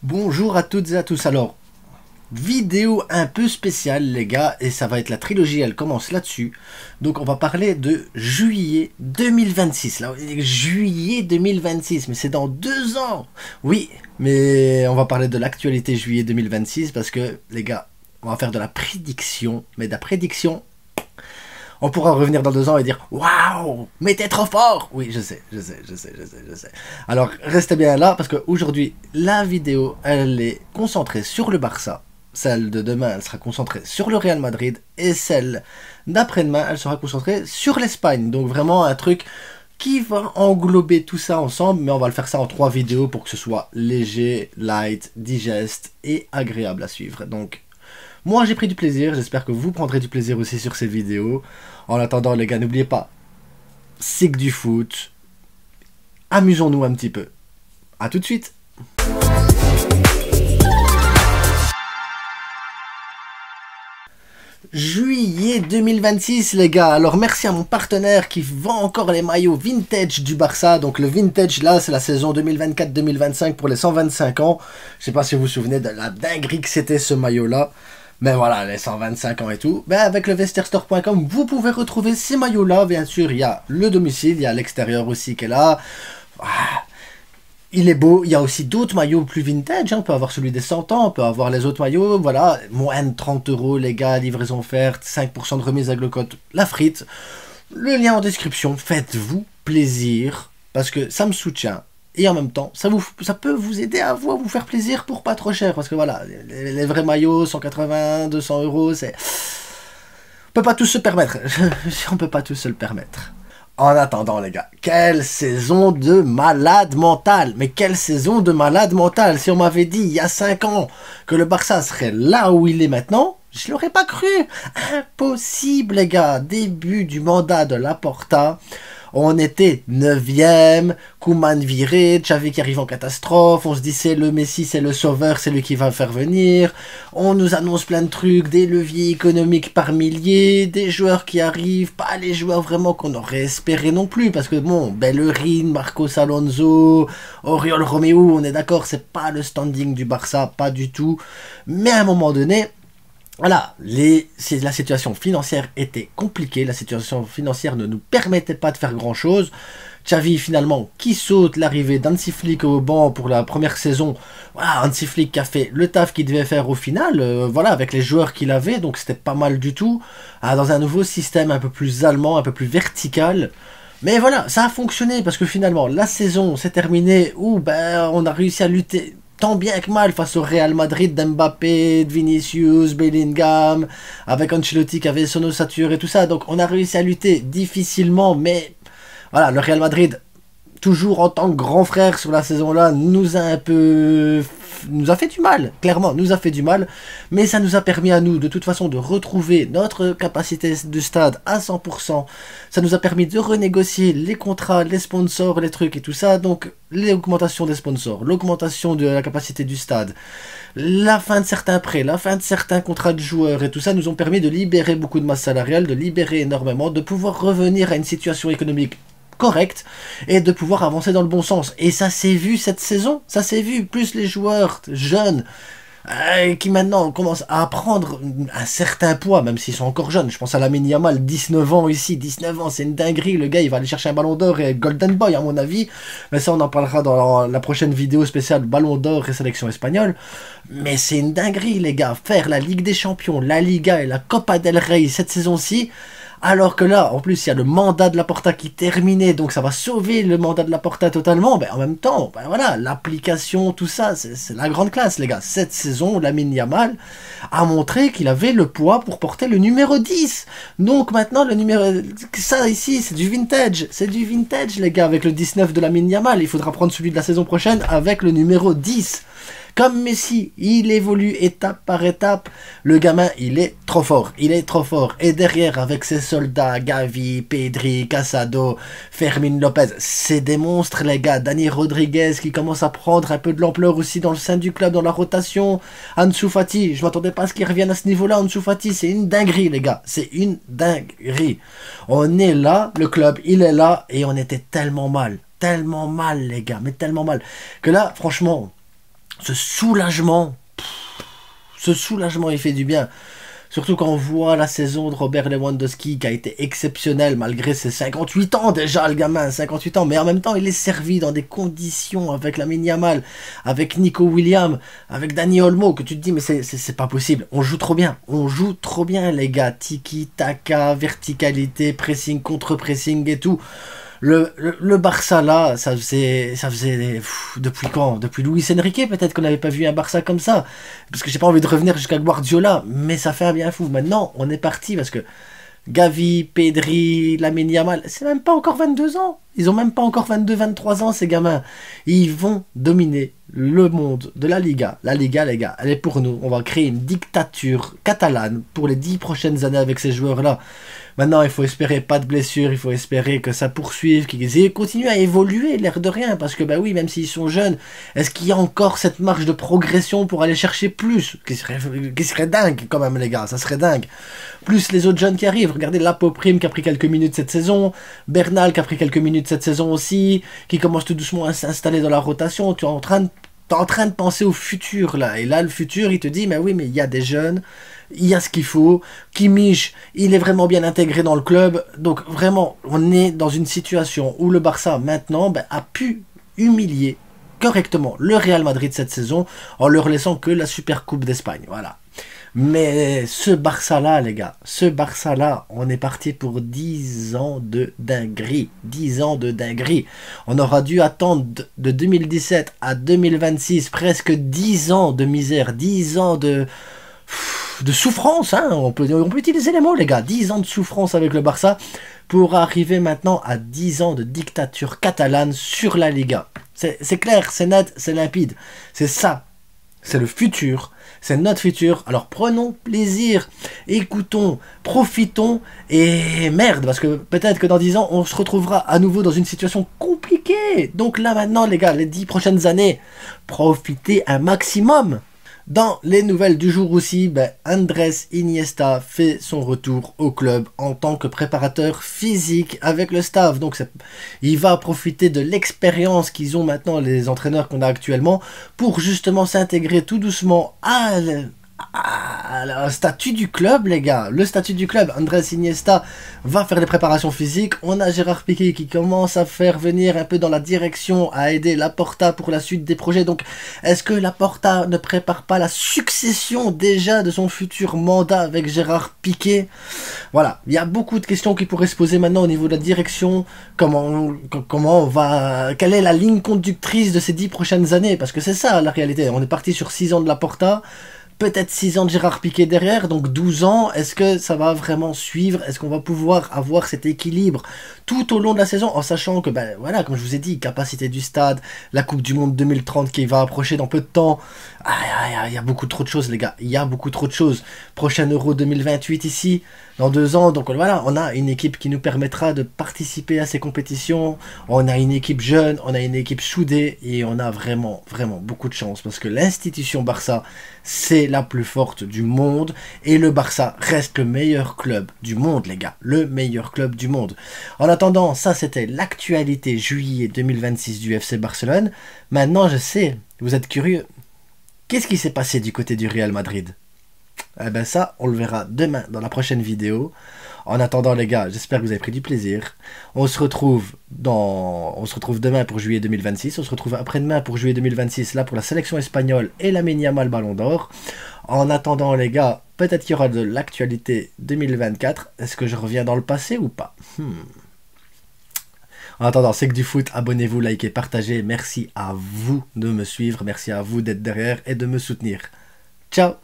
Bonjour à toutes et à tous. Alors, vidéo un peu spéciale les gars, et ça va être la trilogie, elle commence là-dessus. Donc on va parler de juillet 2026. Là, juillet 2026, mais c'est dans 2 ans. Oui, mais on va parler de l'actualité juillet 2026 parce que les gars, on va faire de la prédiction, mais de la prédiction. On pourra revenir dans 2 ans et dire waouh, mais t'es trop fort. Oui, je sais. Alors restez bien là parce qu'aujourd'hui la vidéo elle est concentrée sur le Barça. Celle de demain elle sera concentrée sur le Real Madrid et celle d'après-demain elle sera concentrée sur l'Espagne. Donc vraiment un truc qui va englober tout ça ensemble, mais on va le faire ça en 3 vidéos pour que ce soit léger, light, digeste et agréable à suivre. Donc moi j'ai pris du plaisir, j'espère que vous prendrez du plaisir aussi sur ces vidéos. En attendant les gars, n'oubliez pas, c'est que du foot, amusons-nous un petit peu. A tout de suite. Juillet 2026 les gars, alors merci à mon partenaire qui vend encore les maillots vintage du Barça. Donc le vintage là c'est la saison 2024-2025 pour les 125 ans. Je sais pas si vous vous souvenez de la dinguerie que c'était ce maillot là. Mais voilà, les 125 ans et tout. Ben avec le vestiairestore.com, vous pouvez retrouver ces maillots-là. Bien sûr, il y a le domicile, il y a l'extérieur aussi qui est là. Il est beau. Il y a aussi d'autres maillots plus vintage. On peut avoir celui des 100 ans, on peut avoir les autres maillots. Voilà, moins de 30 € les gars, livraison offerte, 5% de remise avec le code La Frite. Le lien en description. Faites-vous plaisir parce que ça me soutient. Et en même temps, ça peut vous aider à vous faire plaisir pour pas trop cher. Parce que voilà, les vrais maillots, 180, 200 €, c'est... On peut pas tous se permettre. On peut pas tous se le permettre. En attendant les gars, quelle saison de malade mental. Mais quelle saison de malade mental. Si on m'avait dit il y a 5 ans que le Barça serait là où il est maintenant, je l'aurais pas cru. Impossible les gars. Début du mandat de Laporta. On était 9e, Koeman viré, Xavi qui arrive en catastrophe, on se dit c'est le Messi, c'est le sauveur, c'est lui qui va le faire venir. On nous annonce plein de trucs, des leviers économiques par milliers, des joueurs qui arrivent, pas les joueurs vraiment qu'on aurait espéré non plus, parce que bon, Bellerin, Marcos Alonso, Oriol Romeu, on est d'accord, c'est pas le standing du Barça, pas du tout. Mais à un moment donné, voilà, la situation financière était compliquée, la situation financière ne nous permettait pas de faire grand chose. Xavi finalement qui saute l'arrivée d'Hansi Flick au banc pour la première saison. Voilà, Hansi Flick qui a fait le taf qu'il devait faire au final, voilà, avec les joueurs qu'il avait, donc c'était pas mal du tout. Dans un nouveau système un peu plus allemand, un peu plus vertical. Mais voilà, ça a fonctionné parce que finalement la saison s'est terminée où on a réussi à lutter tant bien que mal face au Real Madrid d'Mbappé, de Vinicius, Bellingham, avec Ancelotti qui avait son ossature et tout ça. Donc on a réussi à lutter difficilement, mais voilà, le Real Madrid, toujours en tant que grand frère sur la saison-là, nous a fait du mal, clairement, nous a fait du mal, mais ça nous a permis à nous, de toute façon, de retrouver notre capacité de stade à 100%, ça nous a permis de renégocier les contrats, les sponsors, les trucs et tout ça, donc l'augmentation des sponsors, l'augmentation de la capacité du stade, la fin de certains prêts, la fin de certains contrats de joueurs et tout ça nous ont permis de libérer beaucoup de masse salariale, de libérer énormément, de pouvoir revenir à une situation économique correct et de pouvoir avancer dans le bon sens. Et ça s'est vu cette saison, ça s'est vu, plus les joueurs jeunes qui maintenant commencent à prendre un certain poids, même s'ils sont encore jeunes. Je pense à Lamine Yamal, 19 ans ici, 19 ans, c'est une dinguerie, le gars il va aller chercher un ballon d'or et Golden Boy à mon avis, mais ça on en parlera dans la prochaine vidéo spéciale ballon d'or et sélection espagnole. Mais c'est une dinguerie les gars, faire la Ligue des Champions, la Liga et la Copa del Rey cette saison-ci. Alors que là, en plus, il y a le mandat de Laporta qui terminait, donc ça va sauver le mandat de Laporta totalement. En même temps, voilà, l'application, tout ça, c'est la grande classe, les gars. Cette saison, Lamine Yamal a montré qu'il avait le poids pour porter le numéro 10. Donc maintenant, ça ici, c'est du vintage. C'est du vintage, les gars, avec le 19 de Lamine Yamal. Il faudra prendre celui de la saison prochaine avec le numéro 10. Comme Messi, il évolue étape par étape. Le gamin, il est trop fort. Il est trop fort. Et derrière, avec ses soldats, Gavi, Pedri, Casado, Fermin Lopez, c'est des monstres, les gars. Dani Rodriguez qui commence à prendre un peu de l'ampleur aussi dans le sein du club, dans la rotation. Ansu Fati, je m'attendais pas à ce qu'il revienne à ce niveau-là. Ansu Fati, c'est une dinguerie, les gars. C'est une dinguerie. On est là, le club, il est là, et on était tellement mal, les gars, mais tellement mal. Que là, franchement... Ce soulagement, ce soulagement, il fait du bien. Surtout quand on voit la saison de Robert Lewandowski qui a été exceptionnelle malgré ses 58 ans déjà, le gamin, 58 ans. Mais en même temps, il est servi dans des conditions avec Lamine Yamal, avec Nico Williams, avec Dani Olmo, que tu te dis, mais c'est pas possible. On joue trop bien. On joue trop bien, les gars. Tiki, taka, verticalité, pressing, contre-pressing et tout. Le Barça là, ça faisait depuis quand? Depuis Luis Enrique peut-être qu'on n'avait pas vu un Barça comme ça. Parce que j'ai pas envie de revenir jusqu'à Guardiola, mais ça fait un bien fou. Maintenant, on est parti parce que Gavi, Pedri, Lamine Yamal, c'est même pas encore 22 ans. Ils ont même pas encore 22, 23 ans ces gamins. Ils vont dominer le monde de la Liga. La Liga, les gars, elle est pour nous. On va créer une dictature catalane pour les 10 prochaines années avec ces joueurs-là. Maintenant, il faut espérer pas de blessures, il faut espérer que ça poursuive, qu'ils continuent à évoluer, l'air de rien, parce que bah oui, même s'ils sont jeunes, est-ce qu'il y a encore cette marge de progression pour aller chercher plus, qui serait dingue quand même les gars, ça serait dingue. Plus les autres jeunes qui arrivent, regardez Lapo Prime qui a pris quelques minutes cette saison, Bernal qui a pris quelques minutes cette saison aussi, qui commence tout doucement à s'installer dans la rotation, tu es en train de penser au futur là, et là le futur il te dit, mais oui, mais il y a des jeunes, il y a ce qu'il faut. Kimmich, il est vraiment bien intégré dans le club. Donc vraiment, on est dans une situation où le Barça maintenant a pu humilier correctement le Real Madrid cette saison en leur laissant que la Super Coupe d'Espagne. Voilà. Mais ce Barça-là, les gars, ce Barça-là, on est parti pour 10 ans de dinguerie. 10 ans de dinguerie. On aura dû attendre de 2017 à 2026 presque 10 ans de misère, 10 ans de souffrance, hein. On peut utiliser les mots, les gars. 10 ans de souffrance avec le Barça pour arriver maintenant à 10 ans de dictature catalane sur la Liga. C'est clair, c'est net, c'est limpide. C'est ça. C'est le futur. C'est notre futur. Alors prenons plaisir, écoutons, profitons et merde, parce que peut-être que dans 10 ans, on se retrouvera à nouveau dans une situation compliquée. Donc là maintenant, les gars, les 10 prochaines années, profitez un maximum. Dans les nouvelles du jour aussi, Andrés Iniesta fait son retour au club en tant que préparateur physique avec le staff. Donc il va profiter de l'expérience qu'ils ont maintenant, les entraîneurs qu'on a actuellement, pour justement s'intégrer tout doucement à le statut du club, les gars. Le statut du club. Andrés Iniesta va faire les préparations physiques. On a Gérard Piqué qui commence à faire venir un peu dans la direction, à aider Laporta pour la suite des projets. Donc, est-ce que Laporta ne prépare pas la succession déjà de son futur mandat avec Gérard Piqué? Voilà. Il y a beaucoup de questions qui pourraient se poser maintenant au niveau de la direction. Comment on va... Quelle est la ligne conductrice de ces 10 prochaines années? Parce que c'est ça, la réalité. On est parti sur 6 ans de Laporta. Peut-être 6 ans de Gérard Piqué derrière, donc 12 ans, est-ce que ça va vraiment suivre? Est-ce qu'on va pouvoir avoir cet équilibre tout au long de la saison, en sachant que, voilà, comme je vous ai dit, capacité du stade, la Coupe du Monde 2030 qui va approcher dans peu de temps, il y a beaucoup trop de choses les gars, il y a beaucoup trop de choses. Prochain Euro 2028 ici, dans 2 ans, donc voilà, on a une équipe qui nous permettra de participer à ces compétitions, on a une équipe jeune, on a une équipe soudée, et on a vraiment, vraiment beaucoup de chance, parce que l'institution Barça, c'est la plus forte du monde, et le Barça reste le meilleur club du monde les gars, le meilleur club du monde. En attendant, ça c'était l'actualité juillet 2026 du FC Barcelone. Maintenant je sais, vous êtes curieux, qu'est-ce qui s'est passé du côté du Real Madrid? Eh ben ça, on le verra demain dans la prochaine vidéo. En attendant les gars, j'espère que vous avez pris du plaisir. On se retrouve demain pour juillet 2026. On se retrouve après-demain pour juillet 2026, là pour la sélection espagnole et Lamine Yamal Ballon d'Or. En attendant les gars, peut-être qu'il y aura de l'actualité 2024. Est-ce que je reviens dans le passé ou pas? En attendant, c'est que du foot. Abonnez-vous, likez, partagez. Merci à vous de me suivre. Merci à vous d'être derrière et de me soutenir. Ciao!